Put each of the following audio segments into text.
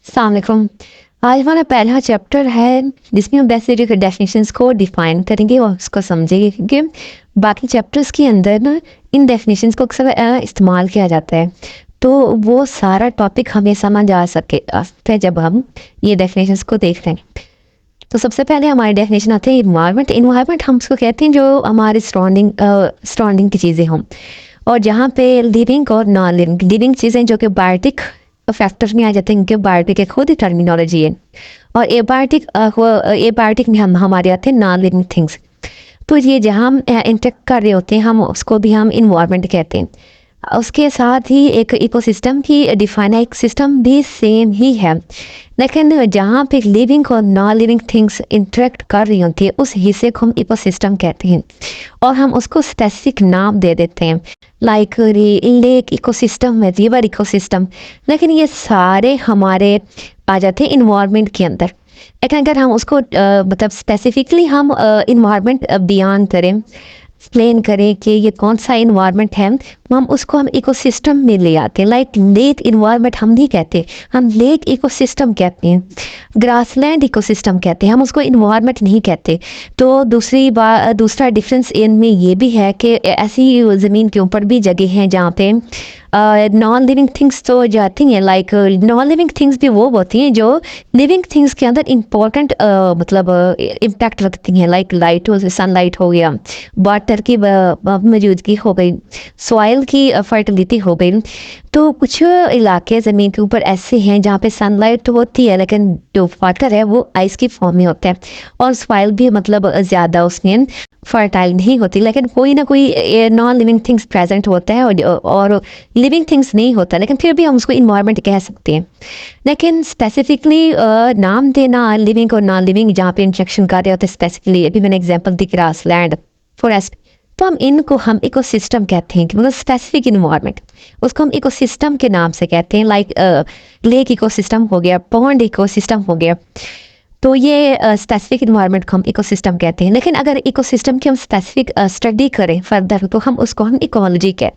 अस्सलाम वालेकुम। आज हमारा पहला चैप्टर है जिसमें हम बेसिक डेफिनेशंस को डिफाइन करेंगे और उसको समझेंगे, क्योंकि बाकी चैप्टर्स के अंदर ना इन डेफिनेशंस को अक्सर इस्तेमाल किया जाता है, तो वो सारा टॉपिक हमें समझ आ सकते जब हम ये डेफिनेशंस को देख रहे हैं। तो सबसे पहले हमारी डेफिनेशन आते हैं इन्वायरमेंट। इन्वायरमेंट हम उसको कहते हैं जो हमारे सराउंडिंग की चीज़ें हों, और जहाँ पे लिविंग और नॉन लिविंग चीज़ें जो कि बायोटिक फैक्टर में आ जाते हैं, क्योंकि बायोटिक एक खुद ही टर्मिनोलॉजी है, और एबायोटिक में हम हमारे आते हैं नॉन लिविंग थिंग्स। तो ये जहाँ हम इंटरेक्ट कर रहे होते हैं, हम उसको भी हम इन्वायरमेंट कहते हैं। उसके साथ ही एक इकोसिस्टम की डिफाइन एक सिस्टम भी सेम ही है, लेकिन जहाँ पे लिविंग और नॉन लिविंग थिंग्स इंटरेक्ट कर रही होती है उस हिस्से को हम इकोसिस्टम कहते हैं, और हम उसको स्पेसिफिक नाम दे देते हैं, like lake ecosystem, river ecosystem. लेकिन ये सारे हमारे आ जाते हैं इन्वायरमेंट के अंदर। लेकिन अगर हम उसको मतलब स्पेसिफिकली हम इन्वायरमेंट बयान करें, एक्सप्लेन करें कि ये कौन सा इन्वायरमेंट है, हम उसको हम इकोसिस्टम में ले आते हैं। लाइक लेक इन्वायरमेंट हम नहीं कहते, हम लेक इकोसिस्टम कहते हैं। ग्रासलैंड इकोसिस्टम कहते हैं, हम उसको इन्वायरमेंट नहीं कहते। तो दूसरा डिफरेंस इनमें ये भी है कि ऐसी ज़मीन के ऊपर भी जगह हैं जहाँ पे नॉन लिविंग थिंग्स तो जाती हैं। लाइक नॉन लिविंग थिंग्स भी वो होती हैं जो लिविंग थिंग्स के अंदर इम्पोर्टेंट मतलब इम्पैक्ट रखती हैं। लाइक लाइट हो, सनलाइट हो गया, वाटर की मौजूदगी हो गई, सॉइल की फर्टिलिटी हो गई। तो कुछ इलाके ज़मीन के ऊपर ऐसे हैं जहाँ पे सनलाइट तो होती है, लेकिन जो वाटर है वो आइस की फॉर्म में होता है, और सॉइल भी मतलब ज़्यादा उसमें फर्टाइल नहीं होती, लेकिन कोई ना कोई नॉन लिविंग थिंग्स प्रेजेंट होता है और लिविंग थिंग्स नहीं होता, लेकिन फिर भी हम उसको इन्वायरमेंट कह सकते हैं। लेकिन स्पेसिफिकली नाम देना लिविंग और नॉन लिविंग जहाँ पे इंट्रैक्शन कर रहे होते हैं, स्पेसिफिकली अभी मैंने एग्जांपल दी ग्रास लैंड, फॉरेस्ट, तो हम इनको हम इकोसिस्टम कहते हैं, मतलब स्पेसिफिक इन्वायरमेंट उसको हम इकोसिस्टम के नाम से कहते हैं। लाइक लेक इकोसिस्टम हो गया, पॉन्ड इकोसिस्टम हो गया, तो ये स्पेसिफिक इन्वायरमेंट को हम इकोसिस्टम कहते हैं। लेकिन अगर इकोसिस्टम की हम स्पेसिफिक स्टडी करें फर्दर, तो हम उसको हम इकोलॉजी कहते हैं।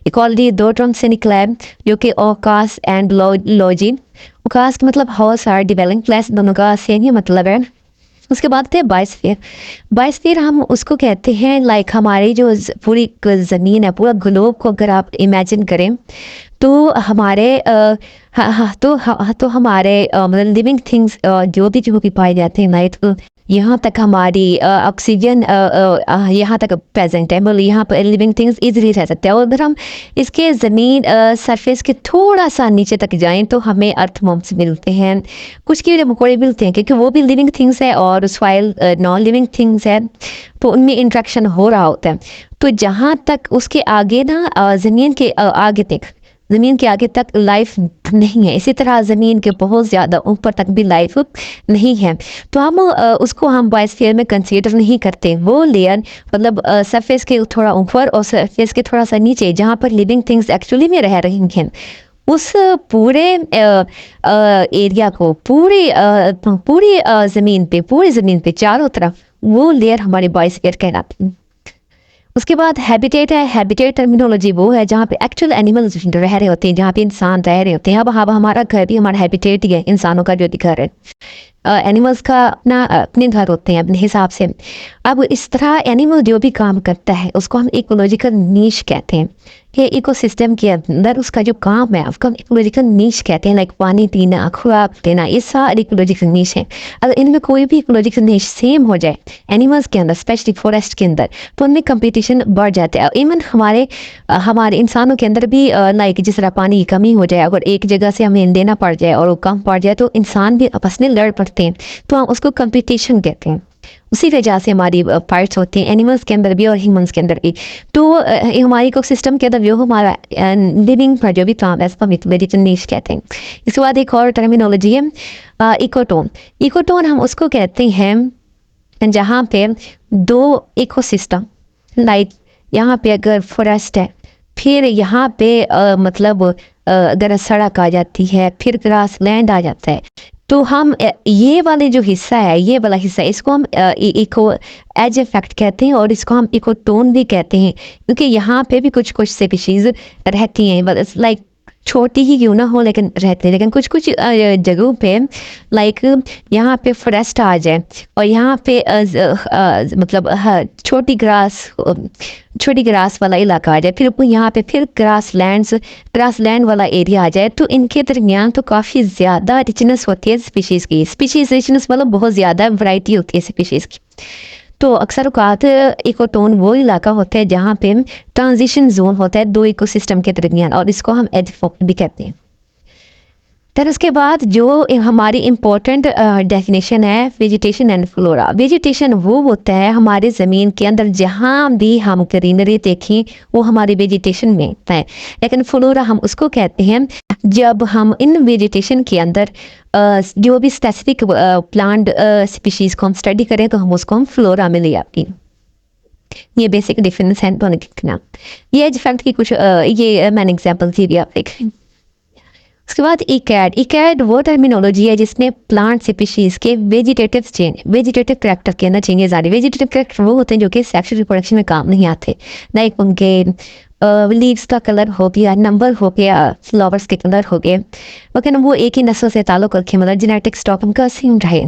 इकोलॉजी दो टर्म से निकला है, जो कि ओकास एंड लॉजी। ओकास का मतलब हाउस आर डिवेलपिंग प्लेस, दोनों का सेम ही मतलब है। उसके बाद थे बायोस्फीयर। बायोस्फीयर हम उसको कहते हैं, लाइक हमारी जो पूरी ज़मीन है, पूरा ग्लोब को अगर आप इमेजिन करें, तो हमारे तो हमारे मतलब लिविंग थिंग्स जो भी पाए जाते हैं, लाइक यहाँ तक हमारी ऑक्सीजन यहाँ तक प्रेजेंट है, मतलब यहाँ पर लिविंग थिंग्स इजीली रह सकते हैं। और अगर हम इसके ज़मीन सरफेस के थोड़ा सा नीचे तक जाएं तो हमें अर्थवॉर्म्स मिलते हैं, कुछ कीड़े मकोड़े मिलते हैं, क्योंकि वो भी लिविंग थिंग्स है और सॉइल नॉन लिविंग थिंग्स है, तो उनमें इंट्रैक्शन हो रहा होता है। तो जहाँ तक उसके आगे ना ज़मीन के आगे तक लाइफ नहीं है, इसी तरह ज़मीन के बहुत ज़्यादा ऊपर तक भी लाइफ नहीं है, तो हम उसको हम बायोस्फीयर में कंसीडर नहीं करते। वो लेयर मतलब सरफेस के थोड़ा ऊपर और सरफेस के थोड़ा सा नीचे जहाँ पर लिविंग थिंग्स एक्चुअली में रह रही हैं, उस पूरे एरिया को पूरी ज़मीन पे चारों तरफ वो लेयर हमारे बायोस्फीयर कहलाती है। उसके बाद हैबिटेट है। हैबिटेट टर्मिनोलॉजी वो है जहाँ पे एक्चुअल एनिमल्स रह रहे होते हैं, जहाँ पे इंसान रह रहे होते हैं। अब हमारा घर भी हमारा हैबिटेट ही है, इंसानों का जो घर है। एनिमल्स का अपने घर होते हैं अपने हिसाब से। अब इस तरह एनिमल जो भी काम करता है उसको हम इकोलॉजिकल नीश कहते हैं, कि इकोसिस्टम के अंदर उसका जो काम है उसको हम इकोलॉजिकल नीश कहते हैं। लाइक पानी पीना, खुराक देना, ये सारे इकोलॉजिकल नीश है। अगर इनमें कोई भी इकोलॉजिकल नीश सेम हो जाए एनिमल्स के अंदर, स्पेशली फॉरेस्ट के अंदर, तो उनमें कंपटीशन बढ़ जाता है। इवन हमारे इंसानों के अंदर भी लाइक जिस तरह पानी की कमी हो जाए, अगर एक जगह से हमें लेना पड़ जाए और वो कम पड़ जाए, तो इंसान भी आपस में लड़ पड़ते हैं, तो हम उसको कंपटीशन कहते हैं। उसी वजह से हमारी पार्ट्स होते हैं एनिमल्स के अंदर भी और ह्यूमंस के अंदर भी। तो हमारे इकोसिस्टम के अंदर जो हमारा लिविंग पर जो भी काम है उसको हम इकोलॉजिकल नीश कहते हैं। इसके बाद एक और टर्मिनोलॉजी है इकोटोन। इकोटोन हम उसको कहते हैं जहाँ पे दो इकोसिस्टम, लाइक यहाँ पे अगर फॉरेस्ट है, फिर यहाँ पे मतलब अगर सड़क आ जाती है, फिर ग्रास लैंड आ जाता है, तो हम ये वाले जो हिस्सा है, ये वाला हिस्सा, इसको हम इको एज इफेक्ट कहते हैं, और इसको हम इकोटोन भी कहते हैं, क्योंकि यहाँ पे भी कुछ स्पीशीज रहती हैं। लाइक छोटी ही क्यों ना हो लेकिन रहते हैं। लेकिन कुछ कुछ जगहों पे लाइक यहाँ पे फॉरेस्ट आ जाए और यहाँ पे मतलब छोटी ग्रास वाला इलाका आ जाए, फिर यहाँ पे फिर ग्रास लैंड वाला एरिया आ जाए, तो इनके दरमियान तो काफ़ी ज़्यादा रिचनेस होती है स्पीशीज़ की। स्पीशीज़ रिचनेस मतलब बहुत ज़्यादा वैरायटी होती है स्पीशीज़ की। तो अक्सर औकात इकोटोन वो इलाका होता है जहाँ पे ट्रांजिशन जोन होता है दो इकोसिस्टम के दरमियान, और इसको हम एज भी कहते हैं। फिर उसके बाद जो हमारी इम्पोर्टेंट डेफिनेशन है वेजिटेशन एंड फ्लोरा। वेजिटेशन वो होता है हमारे ज़मीन के अंदर जहाँ भी हम ग्रीनरी देखें वो हमारी वेजिटेशन में है, लेकिन फ्लोरा हम उसको कहते हैं जब हम इन वेजिटेशन के अंदर जो भी स्पेसिफिक प्लांट स्पीशीज़ को हम स्टडी करें तो हम उसको हम फ्लोरा में ले आती हैं। ये बेसिक डिफरेंस है दोनों के। ये फैक्ट की कुछ ये मैंने एग्जाम्पल दी आप देखें। उसके बाद इकैड वो टर्मिनोलॉजी है जिसमें प्लांट स्पीशीज के वेजिटेटिव करेक्टर के अंदर चेंजेस आ रही है। वेजिटेटिव करेक्टर वो होते हैं जो कि सेक्सुअल रिप्रोडक्शन में काम नहीं आते, लाइक उनके लीव्स का कलर हो गया, नंबर हो गया, फ्लावर्स के कलर हो गए, लेकिन वो एक ही नस्ल से ताल्लुक रखे, मतलब जेनेटिक स्टॉक उनका सेम रहे,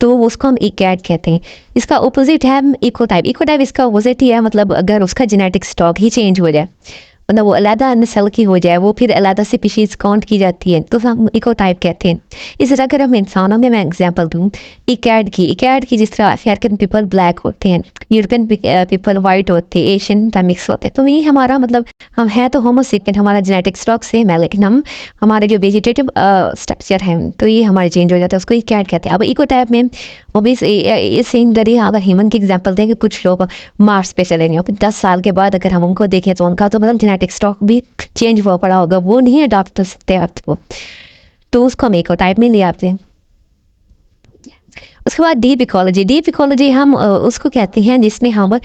तो उसको हम इकैड कहते हैं। इसका अपोजिट है इकोटाइप इसका अपोजिट ही है, मतलब अगर उसका जेनेटिक स्टॉक ही चेंज हो जाए, मतलब वो अलग नस्ल की हो जाए, वो फिर अलग स्पीशीज काउंट की जाती है, तो हम इकोटाइप कहते हैं। इस तरह अगर हम इंसानों में मैं एग्जांपल दूँ इकैड की जिस तरह अफ्रीकन पीपल ब्लैक होते हैं, यूरोपियन पीपल वाइट होते हैं, एशियन का मिक्स होते हैं, तो ये हमारा मतलब हम है तो होमोसेपियन, हमारा जेनेटिक स्टॉक सेम है, लेकिन हम हमारे जो वेजिटेटिव स्ट्रक्चर है तो ये हमारे चेंज हो जाता है, उसको इकैड कहते हैं। अब इकोटाइप में वो भी सेम जरिए अगर ह्यूमन की एग्जांपल दें कि कुछ लोग मार्स पे चले गए हो, 10 साल के बाद अगर हम उनको देखें तो उनका तो मतलब जेनेटिक स्टॉक भी चेंज हुआ पड़ा होगा, वो नहीं अडॉप्ट कर सकते आपको, तो उसको हम इकोटाइप में ले आते हैं। उसके बाद डीप इकोलॉजी हम उसको कहते हैं जिसमें हम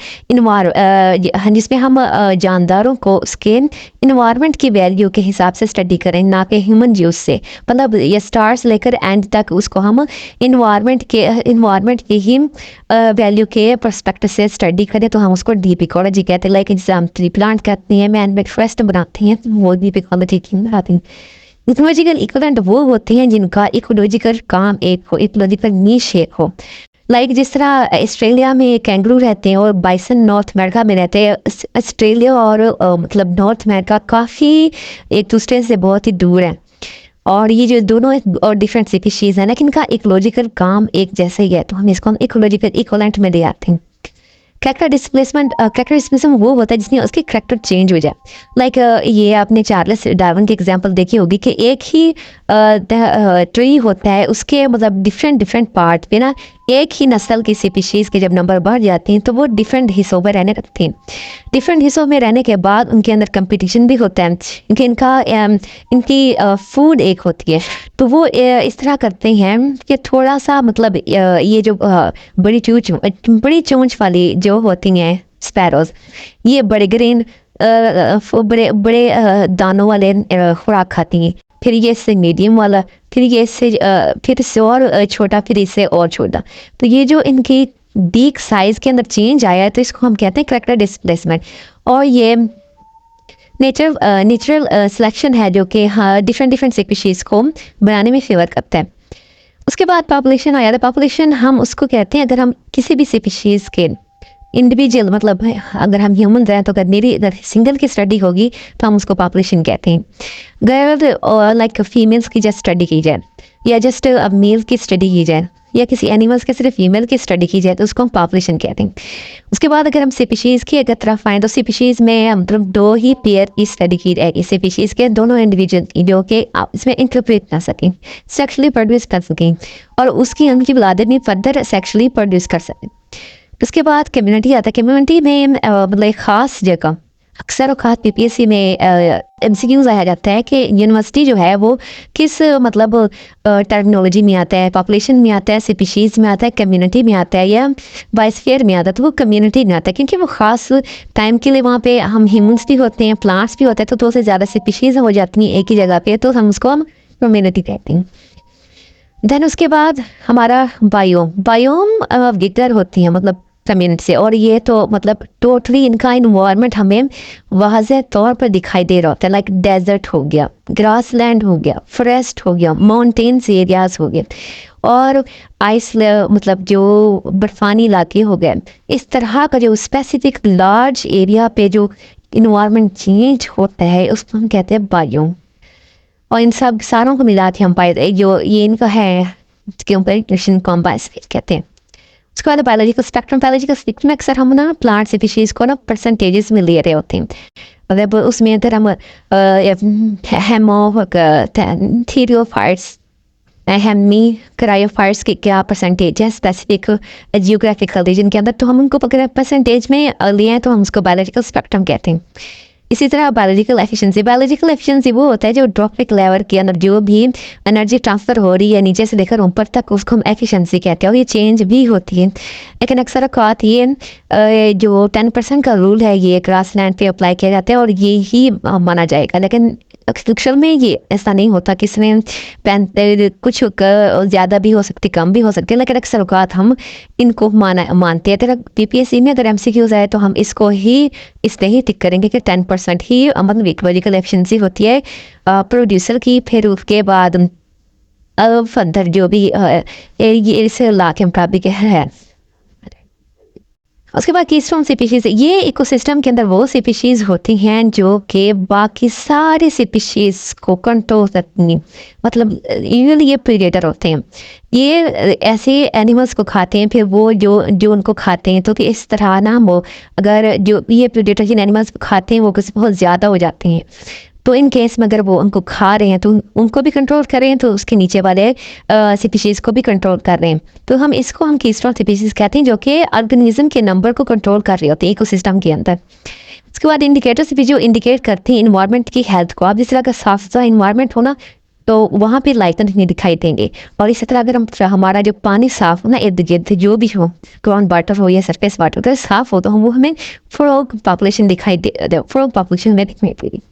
जानदारों को उसके इन्वायरमेंट की वैल्यू के हिसाब से स्टडी करें, ना कि ह्यूमन यूज से, मतलब ये स्टार्स लेकर एंड तक उसको हम इन्वायरमेंट के ही वैल्यू के परस्पेक्टिव से स्टडी करें, तो हम उसको डीप इकोलॉजी कहते हैं। लाइक एग्जाम ट्री प्लांट करते हैं, मैन मेड फॉरेस्ट बनाते हैं, तो वो डीप इकोलॉजी की बनाते हैं। इकोलॉजिकल इक्विवेलेंट वो होते हैं जिनका इकोलॉजिकल काम एक हो, इकोलॉजिकल नीश एक हो। लाइक जिस तरह ऑस्ट्रेलिया में कैंगरू रहते हैं और बाइसन नॉर्थ अमेरिका में रहते हैं। ऑस्ट्रेलिया और मतलब नॉर्थ अमेरिका काफ़ी एक दूसरे से बहुत ही दूर हैं, और ये जो दोनों और डिफरेंट स्पीशीज़ हैं, लेकिन इनका इकोलॉजिकल काम एक जैसे ही है, तो हम इसको इकोलॉजिकल इक्विवेलेंट में ले आते हैं। कैरेक्टर डिस्प्लेसमेंट वो होता है जिसमें उसकी कैरेक्टर चेंज हो जाए। लाइक ये आपने चार्ल्स डार्विन की एग्जांपल देखी होगी कि एक ही ट्री होता है, उसके मतलब डिफरेंट पार्ट पे ना एक ही नस्ल की स्पीशीज़ के जब नंबर बढ़ जाते हैं तो वो डिफरेंट हिस्सों में रहने लगते हैं। डिफरेंट हिस्सों में रहने के बाद उनके अंदर कंपटीशन भी होता है, क्योंकि इनकी फूड एक होती है, तो वो इस तरह करते हैं कि थोड़ा सा मतलब ये जो बड़ी चोंच वाली जो होती हैं स्पैरोज, ये बड़े ग्रीन बड़े बड़े दानों वाले खुराक खाती हैं, फिर ये इससे मीडियम वाला, फिर ये इससे फिर इससे और छोटा, फिर इससे और छोटा। तो ये जो इनकी बीक साइज के अंदर चेंज आया है, तो इसको हम कहते हैं कैरेक्टर डिस्प्लेसमेंट। और ये नेचुरल सिलेक्शन है जो कि हाँ डिफरेंट स्पीशीज़ को बनाने में फेवर करता है। उसके बाद पॉपुलेशन आया था। पॉपुलेशन हम उसको कहते हैं अगर हम किसी भी स्पीशीज़ के इंडिविजुअल, मतलब अगर हम ह्यूमन हैं तो अगर सिंगल की स्टडी होगी तो हम उसको पॉपुलेशन कहते हैं। अगर लाइक फीमेल्स की जस्ट स्टडी की जाए या जस्ट मेल की स्टडी की जाए या किसी एनिमल्स के सिर्फ फीमेल की स्टडी की जाए तो उसको हम पॉपुलेशन कहते हैं। उसके बाद अगर हम स्पीशीज़ की अगर तरफ आएँ तो स्पीशीज़ में मतलब दो ही पेयर की स्टडी की जाएगी, स्पीशीज़ के दोनों इंडिविजुअल जो कि इसमें इंटरप्रेट ना सकें, सेक्सुअली प्रोड्यूस कर सकें और उसकी उनकी विलादत में फर्दर सेक्सुअली प्रोड्यूस कर सकें। उसके बाद कम्युनिटी आता है। कम्युनिटी में मतलब एक ख़ास जगह अक्सर औकात PPSC में MCQs आया जाता है कि यूनिवर्सिटी जो है वो किस मतलब टर्मिनोलॉजी में आता है, पॉपुलेशन में आता है, स्पीशीज़ में आता है, कम्युनिटी में आता है या बायोस्फीयर में आता है, तो वो कम्युनिटी में आता है क्योंकि वो ख़ास टाइम के लिए वहाँ पे हम ह्यूमंस भी होते हैं, प्लांट्स भी होते हैं, तो दो से ज़्यादा स्पीशीज़ हो जाती हैं एक ही जगह पे, तो हम उसको हम कम्युनिटी कहते हैं। देन उसके बाद हमारा बायोम गिगर होती है, मतलब ज़मीन से। और ये तो मतलब टोटली इनका इन्वायरमेंट हमें वाज़ेह तौर पर दिखाई दे रहा होता है। लाइक डेजर्ट हो गया, ग्रास लैंड हो गया, फॉरेस्ट हो गया, माउंटेन्स एरियाज़ हो गए और आइस मतलब जो बर्फ़ानी इलाके हो गए। इस तरह का जो स्पेसिफिक लार्ज एरिया पे जो इन्वायरमेंट चेंज होता है उसको हम कहते हैं बायोम। और इन सब सारों को मिला के हम पाए जो ये इनका है इसके ऊपर न्यूट्रिशन कॉम्बाइंस कहते हैं। उसके बाद बायोलॉजिकल स्पेक्ट्रम अक्सर हम ना प्लांट स्पीशीज़ को ना परसेंटेजेस में ले रहे होते हैं। मतलब उसमें अगर हम थीरियोफाइट्स हेमी क्रायोफाइट्स के क्या परसेंटेज है स्पेसिफिक जियोग्राफिकल रीजन के अंदर, तो हम उनको अगर परसेंटेज में लिए हैं तो हम उसको बायोलॉजिकल स्पेक्ट्रम कहते हैं। इसी तरह बायोलॉजिकल एफिशिएंसी वो होता है जो ड्रॉपिक लेवल के अंदर जो भी एनर्जी ट्रांसफ़र हो रही है नीचे से लेकर ऊपर तक उसको हम एफिशिएंसी कहते हैं। और ये चेंज भी होती है, लेकिन अक्सर औक़ात ये जो 10% का रूल है ये ग्रासलैंड पे अप्लाई किया जाता है और ये ही माना जाएगा। लेकिन एक्चुअल में ये ऐसा नहीं होता, किसने कुछ ज़्यादा भी हो सकती, कम भी हो सकती है, लेकिन अक्सर औक़ात हम इनको मानते हैं। तेरा PPSC में अगर MCQs आए तो हम इसको ही इसलिए ही टिक करेंगे कि 10% ही मतलब इकोलॉजिकल एफिशिएंसी होती है प्रोड्यूसर की। फिर उसके बाद फर्दर जो भी ये इस ला के मुताबिक है। उसके बाद कीस्टोन स्पीशीज़, ये इकोसिस्टम के अंदर वो स्पीशीज़ होती हैं जो कि बाकी सारे स्पीशीज़ को कंट्रोल करती, मतलब यूजुअली ये प्रीडेटर होते हैं। ये ऐसे एनिमल्स को खाते हैं, फिर वो जो उनको खाते हैं, तो कि इस तरह ना वो अगर जो ये प्रीडेटर जिन एनिमल्स को खाते हैं वो कुछ बहुत ज़्यादा हो जाते हैं, तो इन केस में अगर वो उनको खा रहे हैं तो उनको भी कंट्रोल कर रहे हैं, तो उसके नीचे वाले स्पीशीज़ को भी कंट्रोल कर रहे हैं। तो हम इसको हम कीस्टोन स्पीशीज़ कहते हैं जो कि ऑर्गेनिज्म के नंबर को कंट्रोल कर रहे होते हैं इकोसिस्टम के अंदर। उसके बाद इंडिकेटर्स भी जो इंडिकेट करते हैं इन्वायरमेंट की हेल्थ को। अब जिस तरह का साफ सुथरा इन्वायरमेंट होना तो वहाँ पे लाइकन नहीं दिखाई देंगे। और इसी तरह अगर हमारा जो पानी साफ हो ना, इर्द गिर्द जो भी हो, ग्राउंड वाटर हो या सरफेस वाटर, अगर साफ हो तो हम वो हमें फ्रॉग पॉपुलेशन दिखाई दे, फ्रॉग पॉपुलेशन में दिखाई देगी।